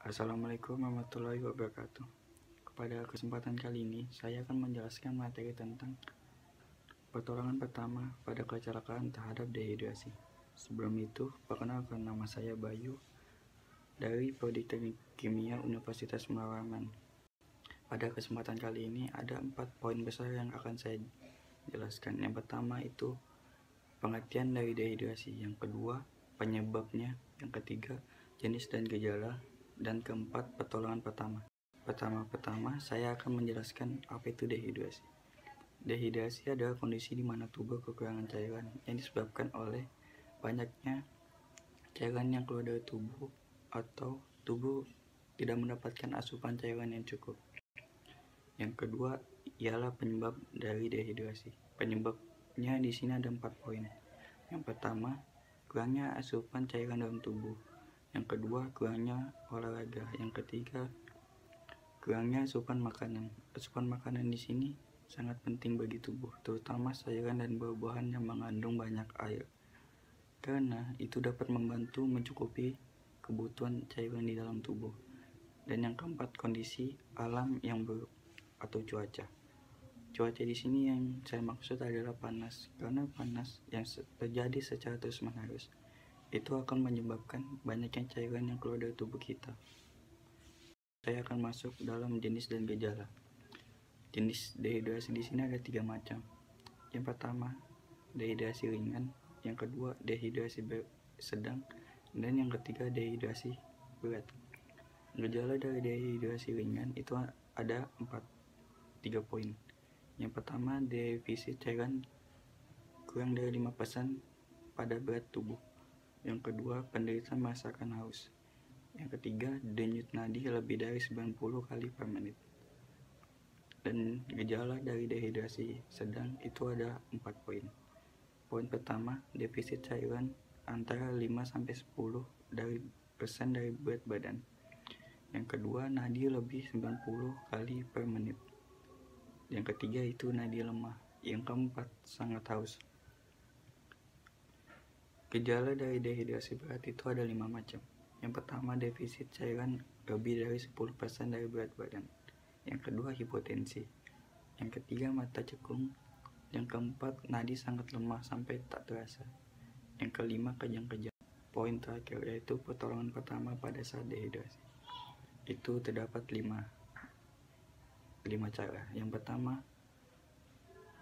Assalamualaikum warahmatullahi wabarakatuh. Pada kesempatan kali ini, saya akan menjelaskan materi tentang pertolongan pertama pada kecelakaan terhadap dehidrasi. Sebelum itu, perkenalkan, nama saya Bayu dari Prodi Teknik Kimia Universitas Matraman. Pada kesempatan kali ini ada 4 poin besar yang akan saya jelaskan. Yang pertama itu pengertian dari dehidrasi, yang kedua penyebabnya, yang ketiga jenis dan gejala, dan keempat pertolongan pertama. Pertama saya akan menjelaskan apa itu dehidrasi. Dehidrasi adalah kondisi di mana tubuh kekurangan cairan yang disebabkan oleh banyaknya cairan yang keluar dari tubuh atau tubuh tidak mendapatkan asupan cairan yang cukup. Yang kedua ialah penyebab dari dehidrasi. Penyebabnya di sini ada 4 poin. Yang pertama, kurangnya asupan cairan dalam tubuh. Yang kedua, kurangnya olahraga. Yang ketiga, kurangnya asupan makanan. Asupan makanan di sini sangat penting bagi tubuh, terutama sayuran dan buah-buahan yang mengandung banyak air, karena itu dapat membantu mencukupi kebutuhan cairan di dalam tubuh. Dan yang keempat, kondisi alam yang buruk atau cuaca. Cuaca di sini yang saya maksud adalah panas, karena panas yang terjadi secara terus-menerus itu akan menyebabkan banyaknya cairan yang keluar dari tubuh kita. Saya akan masuk dalam jenis dan gejala. Jenis dehidrasi di sini ada 3 macam. Yang pertama, dehidrasi ringan, yang kedua dehidrasi sedang, dan yang ketiga dehidrasi berat. Gejala dari dehidrasi ringan itu ada 3 poin. Yang pertama, defisit cairan kurang dari 5% pada berat tubuh. Yang kedua, penderita merasakan haus. Yang ketiga, denyut nadi lebih dari 90 kali per menit. Dan gejala dari dehidrasi sedang itu ada 4 poin. Poin pertama, defisit cairan antara 5-10% dari berat badan. Yang kedua, nadi lebih 90 kali per menit. Yang ketiga itu nadi lemah. Yang keempat, sangat haus. Gejala dari dehidrasi berat itu ada 5 macam. Yang pertama, defisit cairan lebih dari 10% dari berat badan. Yang kedua, hipotensi. Yang ketiga, mata cekung. Yang keempat, nadi sangat lemah sampai tak terasa. Yang kelima, kejang-kejang. Poin terakhir yaitu pertolongan pertama pada saat dehidrasi. Itu terdapat 5 cara. Yang pertama,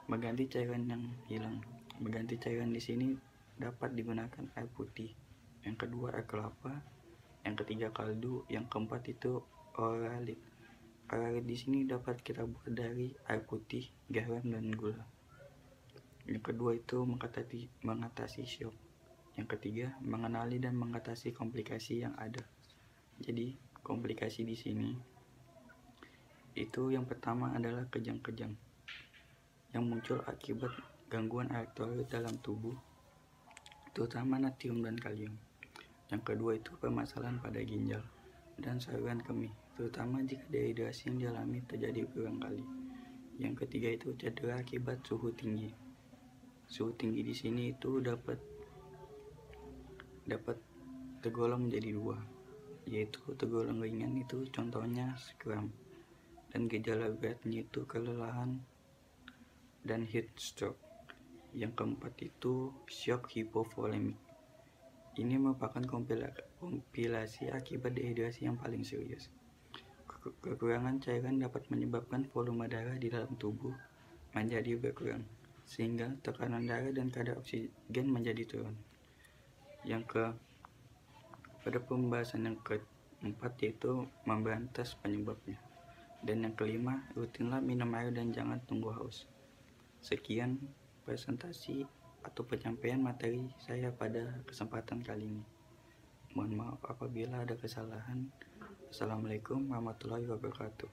mengganti cairan yang hilang. Mengganti cairan di sini dapat digunakan air putih. Yang kedua, air kelapa. Yang ketiga, kaldu. Yang keempat itu oralit. Oralit di sini dapat kita buat dari air putih, garam, dan gula. Yang kedua itu mengatasi syok. Yang ketiga, mengenali dan mengatasi komplikasi yang ada. Jadi komplikasi di sini itu yang pertama adalah kejang-kejang yang muncul akibat gangguan elektrolit dalam tubuh, terutama natrium dan kalium. Yang kedua itu permasalahan pada ginjal dan saluran kemih, terutama jika dehidrasi yang dialami terjadi berulang kali. Yang ketiga itu cedera akibat suhu tinggi. Suhu tinggi di sini itu dapat tergolong menjadi 2, yaitu tergolong ringan itu contohnya kram, dan gejala beratnya itu kelelahan dan heat stroke. Yang keempat itu shock hipovolemik. Ini merupakan kompilasi akibat dehidrasi yang paling serius. Kekurangan cairan dapat menyebabkan volume darah di dalam tubuh menjadi berkurang, sehingga tekanan darah dan kadar oksigen menjadi turun. Pada pembahasan yang keempat yaitu memberantas penyebabnya. Dan yang kelima, rutinlah minum air dan jangan tunggu haus. Sekian presentasi atau penyampaian materi saya pada kesempatan kali ini. Mohon maaf apabila ada kesalahan. Assalamualaikum warahmatullahi wabarakatuh.